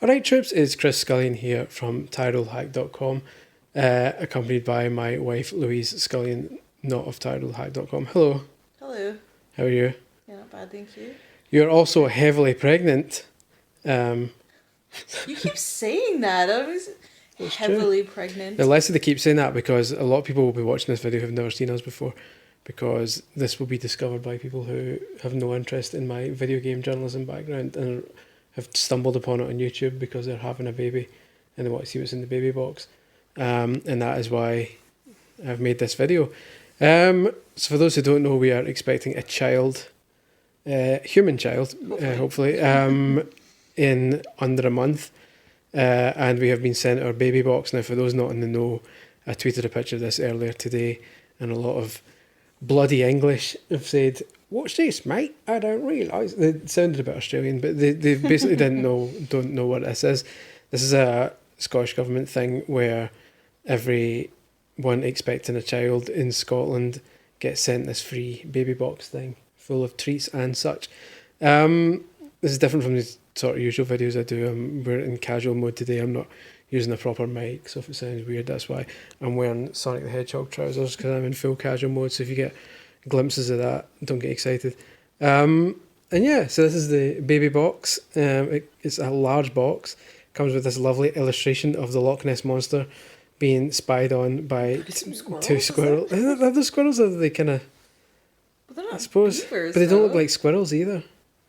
Alright troops, it's Chris Scullion here from TiredOldHack.com, accompanied by my wife Louise Scullion, not of TiredOldHack.com. Hello. Hello. How are you? Yeah, not bad, thank you. You're also heavily pregnant. You keep saying that. I was heavily pregnant. The less they keep saying that because a lot of people will be watching this video who've never seen us before, because this will be discovered by people who have no interest in my video game journalism background and have stumbled upon it on YouTube because they're having a baby and they want to see what's in the baby box. And that is why I've made this video. So for those who don't know, we are expecting a child, human child, hopefully, in under a month. And we have been sent our baby box. Now, for those not in the know, I tweeted a picture of this earlier today, and a lot of bloody English have said, "What's this, mate? I don't realise." They sounded a bit Australian, but they basically don't know what this is. This is a Scottish Government thing where everyone expecting a child in Scotland gets sent this free baby box thing full of treats and such. This is different from the sort of usual videos I do. We're in casual mode today. I'm not using a proper mic, so if it sounds weird, that's why. I'm wearing Sonic the Hedgehog trousers because I'm in full casual mode, so if you get glimpses of that, don't get excited. And yeah, so this is the baby box. It's a large box. Comes with this lovely illustration of the Loch Ness Monster being spied on by two squirrels. Are the squirrels, or are they kind of... I suppose, beavers, but they don't look like squirrels either.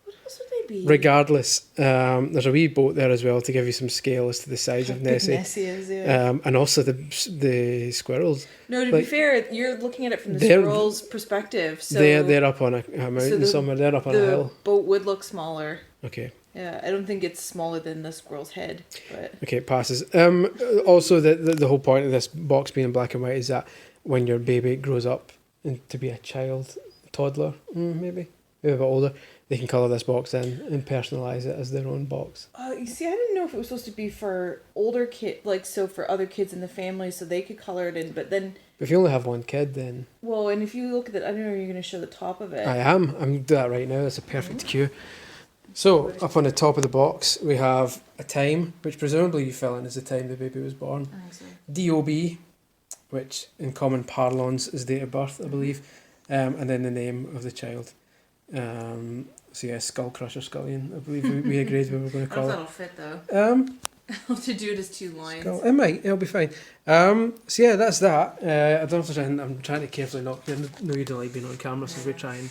What else would they be? Regardless, there's a wee boat there as well to give you some scale as to the size of Nessie. Nessie is, yeah. And also the squirrels. No, to be fair, you're looking at it from the squirrel's perspective. So they're up on a mountain somewhere. They're up on a hill. The boat would look smaller. Okay. Yeah, I don't think it's smaller than the squirrel's head. But okay, it passes. Also, the whole point of this box being in black and white is that when your baby grows up to be a child, toddler, maybe a bit older, they can colour this box in and personalise it as their own box. You see, I didn't know if it was supposed to be for older kids, like, so for other kids in the family, so they could colour it in, but then... If you only have one kid, then... Well, and if you look at it, I don't know if you're going to show the top of it. I am. I'm doing that right now. That's a perfect cue. So, up on the top of the box, we have a time, which presumably you fill in as the time the baby was born. I think so. DOB, which in common parlance is date of birth, I believe. And then the name of the child. So yeah, Skull Crusher Scullion, I believe we agreed we were going to call it. That'll fit though. I'll have to do it as 2 lines. It might, it'll be fine. So yeah, that's that. I don't know if there's anything, I'm trying to carefully not, I know you don't like being on camera, so we're trying.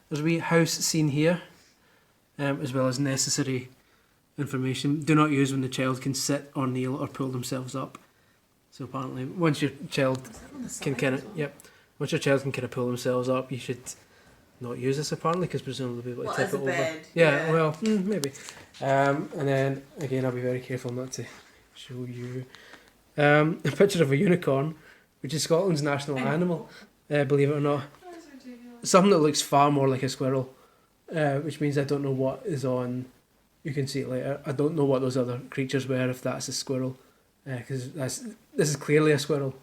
There's a wee house scene here, as well as necessary information. Do not use when the child can sit or kneel or pull themselves up. So apparently, once your child can kind of, once your child can kind of pull themselves up, you should not use this apparently, because presumably they'll be able to tip it over. Bed. Yeah, well, maybe. And then again, I'll be very careful not to show you a picture of a unicorn, which is Scotland's national animal. Believe it or not, something that looks far more like a squirrel, which means I don't know what is on. You can see it later. I don't know what those other creatures were. If that's a squirrel, because this is clearly a squirrel,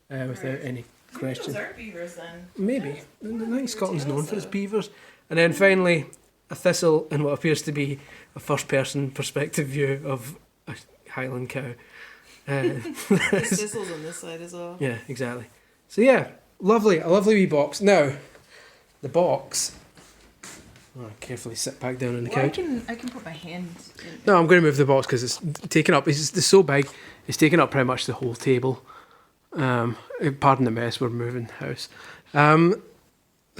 without any question. Those are beavers then. Maybe. I think Scotland's known for its beavers. And then finally, a thistle in what appears to be a first-person perspective view of a Highland cow. There's thistles on this side as well. Yeah, exactly. So yeah, a lovely wee box. Now, the box... I'll carefully sit back down on the couch. I can put my hand in. No, I'm going to move the box because it's taken up... It's so big, it's taken up pretty much the whole table. Pardon the mess, we're moving house. So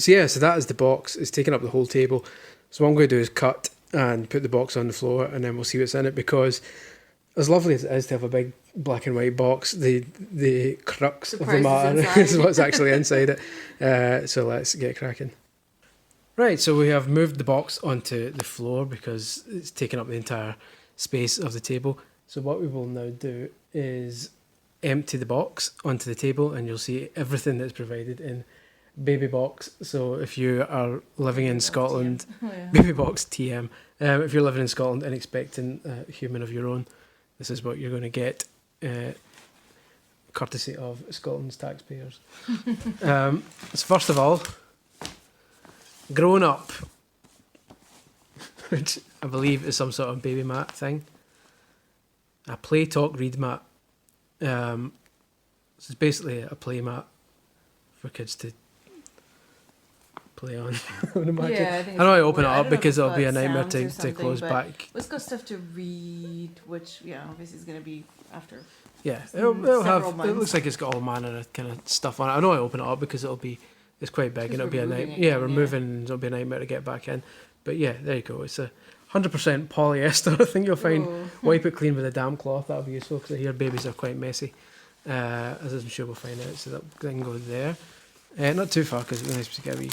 yeah, so that is the box. It's taken up the whole table. So what I'm going to do is cut and put the box on the floor, and then we'll see what's in it, because as lovely as it is to have a big black and white box, the crux of the matter is what's actually inside it. So let's get cracking. Right, so we have moved the box onto the floor because it's taken up the entire space of the table. So what we will now do is empty the box onto the table, and you'll see everything that's provided in baby box. So if you are living in Scotland, baby box TM, if you're living in Scotland and expecting a human of your own, this is what you're going to get, courtesy of Scotland's taxpayers. So first of all, Grown Up, which I believe is some sort of baby mat thing. a Play Talk Read Mat. So it's basically a play mat for kids to play on. I would imagine. Yeah, I think I know I it's open it weird. I up don't know if because it's it'll be a got nightmare sounds or to something, close but back. It's got stuff to read, which obviously is going to be after. Yeah, it'll have. Several It months. looks like it's got all manner of kind of stuff on it. I know I open it up because it's quite big and it'll be a moving night. again, Yeah, we're moving and it'll be a nightmare to get back in. But yeah, there you go. It's a 100% polyester. I think you'll find. Oh. Wipe it clean with a damp cloth. That'll be useful because I hear babies are quite messy. As I'm sure we'll find out. So that can go there. Not too far because it's nice to get a wee.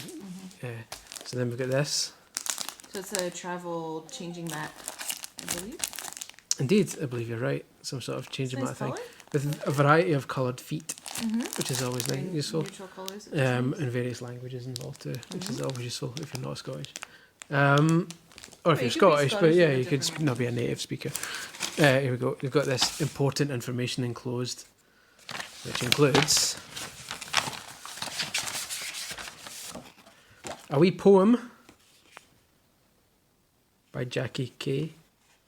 So then we've got this. So it's a travel changing mat, I believe. Indeed, I believe you're right. Some sort of changing mat Nice thing colour. with a variety of coloured feet, which is always Very useful. Neutral colours. And various languages involved too, which is always useful if you're not Scottish. Or if Well, you're you could be Scottish, but Scottish yeah, and you could different. not be a native speaker. Here we go. We've got this important information enclosed, which includes a wee poem by Jackie Kay.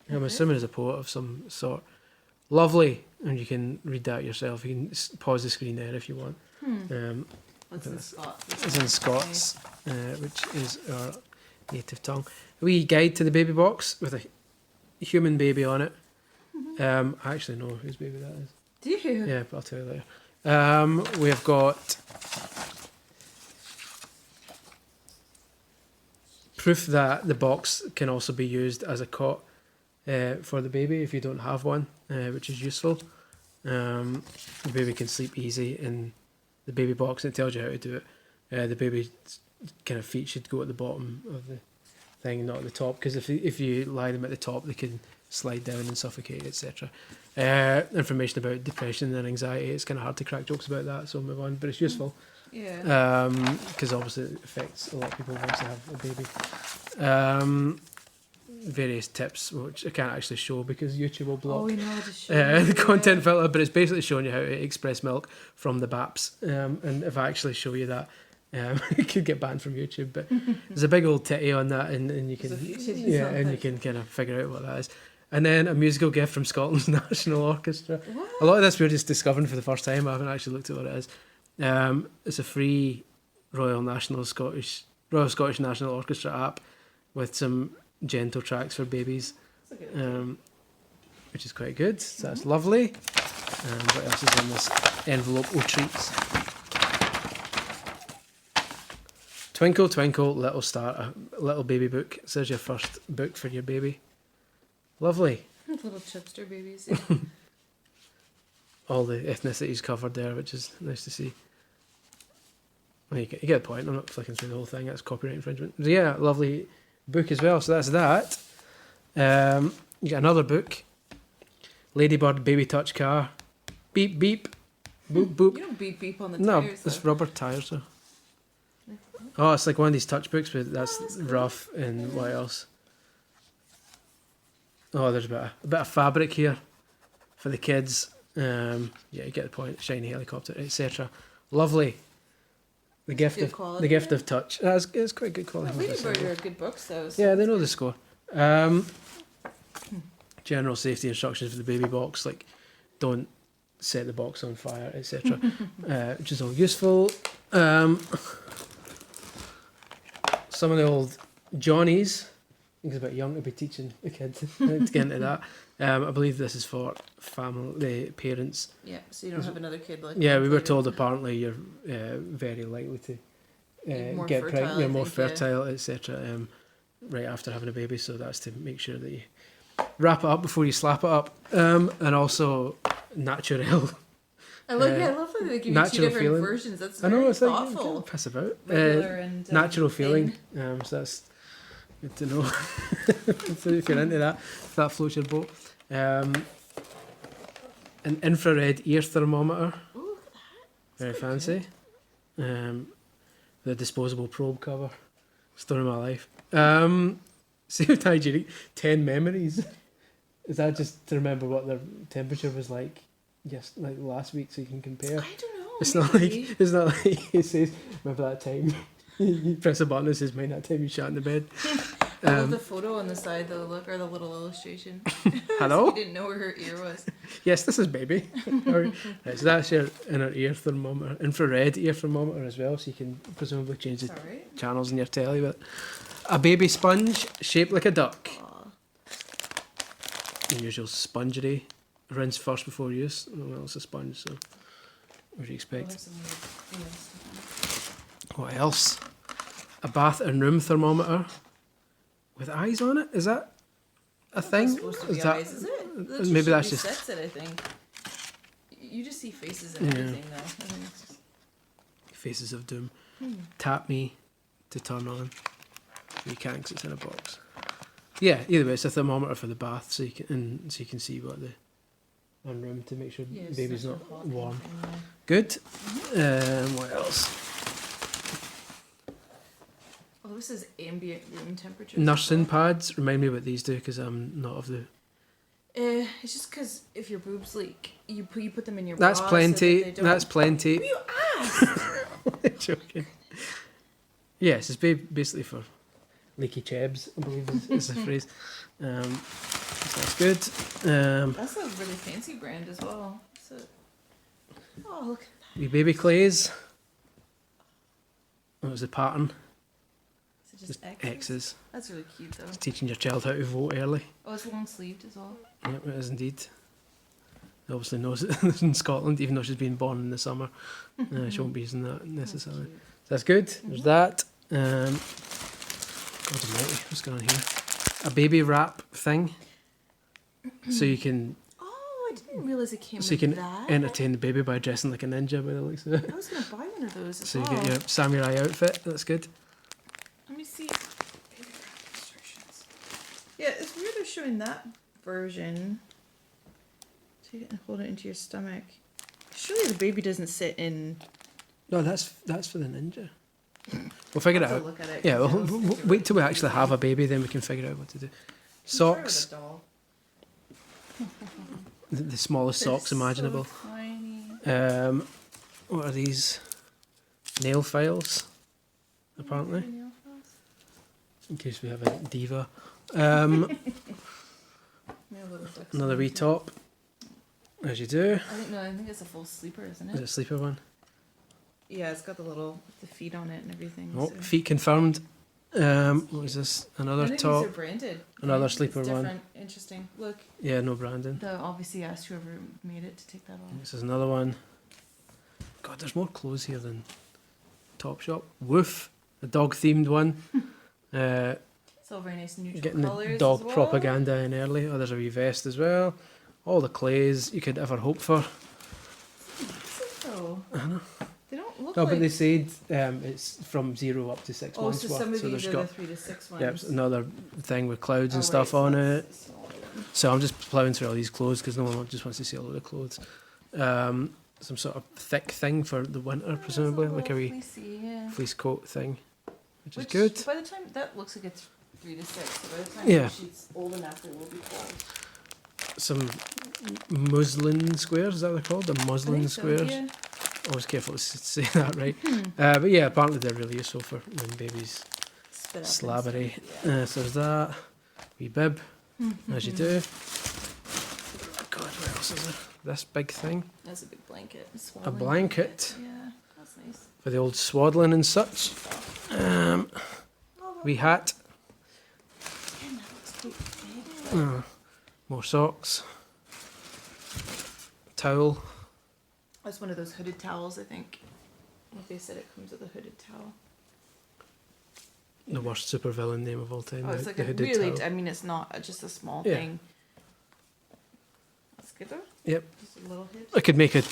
I'm Okay. assuming is a poet of some sort. Lovely, and you can read that yourself. You can pause the screen there if you want. What's in Scots? It's in Scots, which is our native tongue. A wee guide to the baby box with a human baby on it. I actually know whose baby that is. Do you? Yeah, but I'll tell you later. We have got proof that the box can also be used as a cot for the baby if you don't have one, which is useful. The baby can sleep easy in the baby box, and it tells you how to do it. The baby's kind of feet should go at the bottom of the thing, not at the top, because if you lie them at the top, they can slide down and suffocate, etc. Information about depression and anxiety, it's kind of hard to crack jokes about that, so I'll move on, but it's useful. Yeah. Because obviously it affects a lot of people once they have a baby. Various tips, which I can't actually show because YouTube will block Oh, we know how to show the content filter, but it's basically showing you how to express milk from the BAPS. And if I actually show you that, you could get banned from YouTube. But there's a big old titty on that, and you can you can kind of figure out what that is. And then a musical gift from Scotland's National Orchestra. What? A lot of this we're just discovering for the first time. I haven't actually looked at what it is. It's a free Royal Scottish National Orchestra app with some gentle tracks for babies, which is quite good. So that's lovely. What else is in this envelope? Oh, treats. Twinkle, twinkle, little star, a little baby book. It says your first book for your baby. Lovely. Little chipster babies. All the ethnicities covered there, which is nice to see. Well, you get the point. I'm not flicking through the whole thing. That's copyright infringement. So yeah, lovely book as well. So that's that. You get another book. Ladybird Baby Touch Car. Beep beep. Boop boop. You don't beep beep on the No, tires. it's though. rubber tires though. Oh, it's like one of these touch books, but that's rough. And what else? Oh, there's a bit of fabric here for the kids. Yeah, you get the point. Shiny helicopter, etc. Lovely. The gift good of quality, the gift yeah. of touch. It's quite good quality. Well, Ladybird are good books, though. So Yeah, they know the score. General safety instructions for the baby box, like don't set the box on fire, etc. Which is all useful. Some of the old Johnnies. I think it's a bit young to be teaching the kids to get into that. I believe this is for family, parents. Yeah, so you don't have another kid like. Yeah, we were later. told apparently you're very likely to More get fertile, pregnant, you're I more think, yeah. fertile, etc. Right after having a baby, so that's to make sure that you wrap it up before you slap it up, and also natural. I like. I love that they give you two natural different feeling. versions. That's I very know it's like thoughtful. piss about. Regular and Natural thin. feeling. So that's good to know. So if you're into that, if that floats your boat. An infrared ear thermometer. Ooh, look at that. Very fancy. The disposable probe cover. Story of my life. Saved hygienic 10 memories. Is that just to remember what the temperature was like like last week so you can compare? I don't know. It's not like it says, remember that time you press a button and it says, mind that time you shat in the bed. I love the photo on the side though. Look, or the little illustration. Hello? You didn't know where her ear was. Yes, this is baby. Right, so that's your inner ear thermometer, infrared ear thermometer as well, so you can presumably change the Sorry. channels in your telly with it. A baby sponge shaped like a duck. The usual spongery. Rinse first before use. Well, it's a sponge, so what do you expect? What else? A bath and room thermometer with eyes on it. Is that a thing? Supposed to be eyes, is it? Maybe that's just. Sets it, I think. You just see faces and everything, though. I mean, it's just... Faces of Doom. Tap me to turn on. You can't, 'cause it's in a box. Yeah, either way, it's a thermometer for the bath, so you can see what the and room to make sure the baby's not warm. Good. What else? Oh, this is ambient room temperature. Nursing pads. Remind me what these do, because I'm not of the. It's just because if your boobs leak, you put them in your. That's bra plenty. So that That's plenty. you asked. Joking. Yes, it's basically for leaky chebs, I believe is the phrase. So that's good. That's a really fancy brand as well. Oh, look at that. Wee baby clays. What was the pattern? Is it just X's. That's really cute though. It's teaching your child how to vote early. Oh, it's long sleeved as well. Yep, it is indeed. They obviously knows it in Scotland, even though she's been born in the summer. She won't be using that necessarily. So that's good. There's that. God almighty, what's going on here? A baby wrap thing. So you can. Oh, I didn't realize it came So you with can that. entertain the baby by dressing like a ninja by the looks of it. I was gonna buy one of those as So you well. get your samurai outfit. That's good. Let me see. Baby wrap instructions. Yeah, it's weird they're showing that version. So you can hold it into your stomach. Surely the baby doesn't sit in. No, that's for the ninja. We'll figure it I'll have out. to look at it, Yeah, 'cause I we'll don't think wait till we actually have a baby, then we can figure out what to do. Socks, Try with a doll. the smallest socks They're imaginable. So tiny. What are these? Nail files, apparently. Nail files? In case we have a diva. Nail little ducks. Another wee top, as you do. I think it's a full sleeper, isn't Is it it? a sleeper one? Yeah, it's got the feet on it and everything. Oh, so. feet confirmed. What is this? Another None of top. these are branded. Another It's sleeper one. different. Interesting. Look, Yeah, no branding. they obviously asked whoever made it to take that off. This is another one. God, there's more clothes here than Topshop. Woof, the dog themed one. It's all very nice and neutral Getting colours the dog as well. propaganda in early. Oh, there's a wee vest as well. All the clays you could ever hope for. So, I know. they don't look No, like. but they said it's from 0 up to 6 Oh, months so worth. some of So these there's are got the 3 to 6 ones. yep, another thing with clouds and Oh, stuff right, on so it. that's the smaller one. So I'm just ploughing through all these clothes because no one just wants to see a load of clothes. Some sort of thick thing for the winter, presumably, It's like a wee fleecy, yeah. fleece coat thing, which is Which, good. By the time that looks like it's 3 to 6, so by the time Yeah. she's old enough, it will be cold. Some muslin squares, is that what they're called? The muslin squares. Yeah. Always careful to say that right. But yeah, apparently they're really useful for when babies Spit up and slabbery. stuff, yeah. So there's that. Wee bib, as you do. God, what else is there? This big thing. That's a big blanket. A swaddling blanket Yeah, that's nice. for the old swaddling and such. Wee hat. Man, that looks quite big. More socks. Towel. That's one of those hooded towels, I think. Like they said, it comes with a hooded towel. The worst supervillain name of all time. Oh, it's the like a hooded really. towel. I mean, it's not just a small Yeah. thing. That's good though. Yep. Just a little hood. I could make a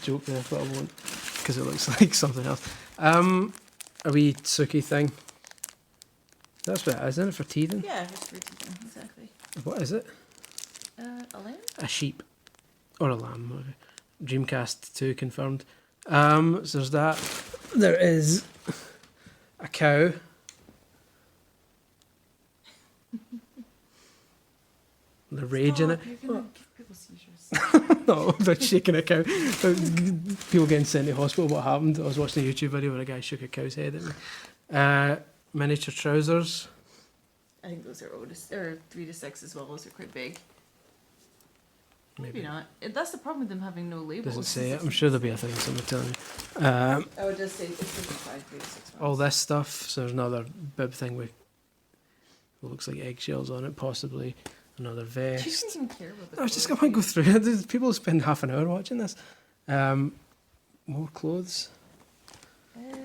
joke there, but I won't, because it looks like something else. A wee Suki thing. That's what it is, isn't it, for teething? Yeah, it's for teaching, exactly. What is it? A lamb? A sheep. Or a lamb. Okay. Dreamcast 2 confirmed. So there's that. There is a cow. The rage in it. You're gonna give people seizures. No, about shaking a cow. People getting sent to hospital. What happened? I was watching a YouTube video where a guy shook a cow's head at me. Miniature trousers. I think those are 3 to 6 as well. Those are quite big. Maybe not. That's the problem with them having no labels. Doesn't say it. I'm sure there'll be a thing somewhere telling you. Oh, it does say it's 55, 3 to 6 months. All this stuff. So there's another bib thing with what looks like eggshells on it, possibly. Another vest. Do you even care about the I was just going to go through it. There's people spend half an hour watching this. More clothes.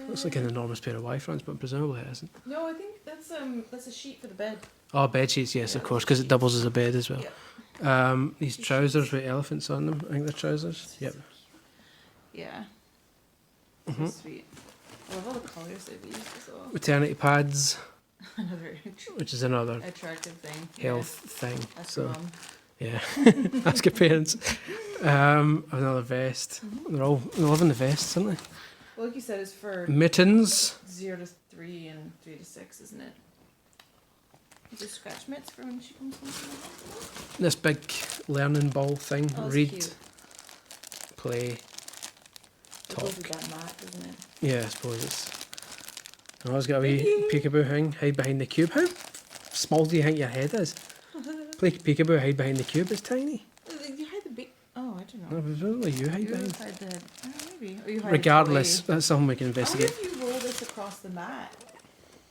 Looks like an enormous pair of Y-fronts, but presumably it isn't. No, I think that's a sheet for the bed. Oh, bed sheets, yes, Yeah, of course, because it doubles as a bed as well. Yeah. These trousers with elephants on them. I think they're trousers. Yep. Yeah. Mhm. So sweet. I love all the colours they've used as well. Maternity pads, Another which is another attractive thing. health thing. Ask So your mum. yeah, ask your parents. Another vest. They're loving the vests, aren't they? Well, like you said, it's for Mittens. 0 to 3 and 3 to 6, isn't it? Is it scratch mitts for when she comes home? This big learning ball thing. Oh, that's Read, cute. play, It talk. goes with that mat, doesn't it? Yeah, I suppose it's. Oh, it's got a wee peekaboo thing. Hide behind the cube. How small do you think your head is? Play peekaboo, hide behind the cube. It's tiny. You hide the oh, I don't No, know. presumably you hide You behind. hide the maybe. Or you hide Regardless, the toy. that's something we can I wonder investigate. if you roll this across the mat.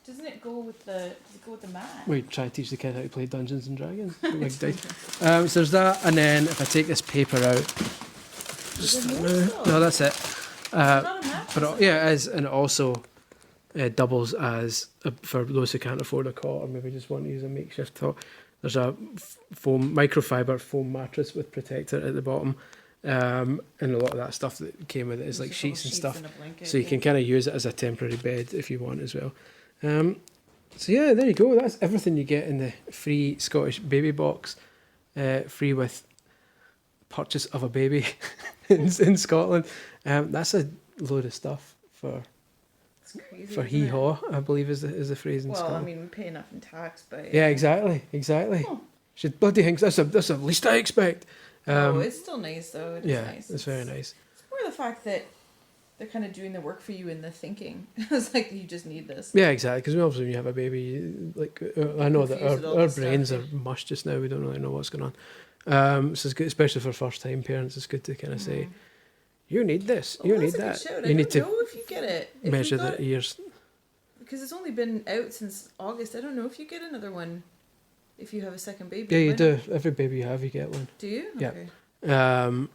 Doesn't it go with the? Does it go with the mat? We try to teach the kid how to play Dungeons and Dragons. Big dice. So there's that, and then if I take this paper out, Is there more still? no, that's it. It's not a mat. But yeah, it is, and it also doubles as for those who can't afford a cot or maybe just want to use a makeshift cot. There's a microfiber foam mattress with protector at the bottom, and a lot of that stuff that came with it is like Just little sheets and stuff. and a blanket, So you yeah. can kind of use it as a temporary bed if you want as well. So yeah, there you go. That's everything you get in the free Scottish baby box, free with purchase of a baby in Scotland. That's a load of stuff for Crazy, for isn't hee it? haw, I believe is the phrase in Well, Scotland. I mean, we pay enough in tax, but Yeah, exactly. Oh. Should bloody think that's the least I expect. Oh, it's still nice though. It is Yeah, nice. it's very nice. It's more the fact that they're kind of doing the work for you in the thinking. It's like you just need this. Yeah, exactly. Because obviously when you have a baby, I know that Confused with all our the stuff, brains yeah. are mush just now. We don't really know what's going on. So it's good, especially for first time parents. It's good to kind of say, you need this, Oh, you that's need a good that. shout. You I need don't to know if you get it. If measure we got the ears. because it's only been out since August. I don't know if you get another one if you have a second baby. Yeah, you Why do. not? Every baby you have, you get one. Do you? Yeah. Okay.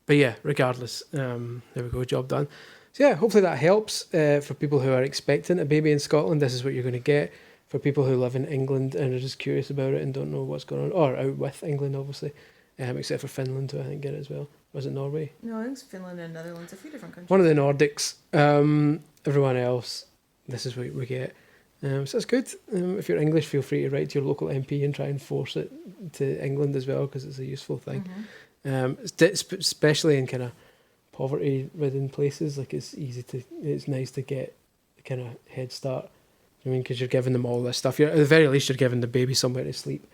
But yeah, regardless, there we go, job done. So yeah, hopefully that helps for people who are expecting a baby in Scotland. This is what you're going to get. For people who live in England and are just curious about it and don't know what's going on, or out with England, obviously, except for Finland, who I think get it as well. Was it Norway? No, I think it's Finland and Netherlands. A few different countries. One of the Nordics. Everyone else, this is what we get. So that's good. If you're English, feel free to write to your local MP and try and force it to England as well, because it's a useful thing. Especially in kind of poverty-ridden places, like it's nice to get a kind of head start. I mean, because you're giving them all this stuff. At the very least, you're giving the baby somewhere to sleep.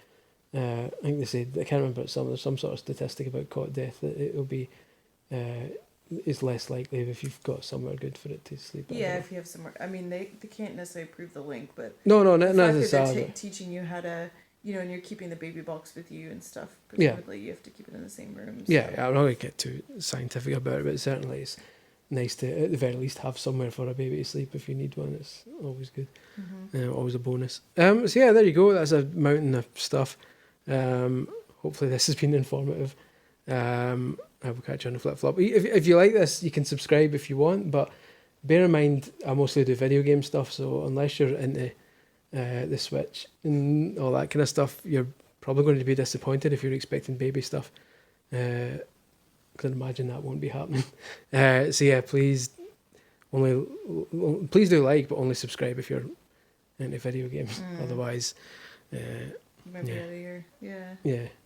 I think they said, I can't remember, there's some sort of statistic about cot death that it'll be is less likely if you've got somewhere good for it to sleep. Yeah, if you have somewhere. I mean, they can't necessarily prove the link, but No, the not fact that necessarily. they're teaching you how to, and you're keeping the baby box with you and stuff. Yeah. Presumably, you have to keep it in the same room. Yeah, so- I'm not going to get too scientific about it, but certainly it's nice to, at the very least, have somewhere for a baby to sleep if you need one. It's always good. Always a bonus. So yeah, there you go. That's a mountain of stuff. Hopefully this has been informative. I will catch you on the flip-flop. If you like this, you can subscribe if you want, but bear in mind, I mostly do video game stuff, so unless you're into the Switch and all that kind of stuff, you're probably going to be disappointed if you're expecting baby stuff. I can imagine that won't be happening. So yeah, please do like, but only subscribe if you're into video games. Otherwise, You might be Yeah. out of your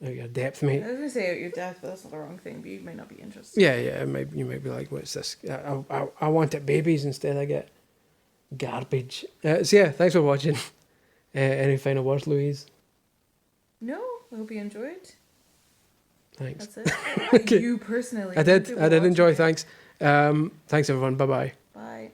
out of your depth, mate. I was gonna say out your depth, but that's not the wrong thing. But you might not be interested. Yeah, you might be like, what's this? I wanted babies, instead I get garbage. So yeah, thanks for watching. Any final words, Louise? No, I hope you enjoyed. Thanks. That's it. Okay. You personally. I did People enjoy, watching it. thanks. Thanks everyone, bye-bye. Bye.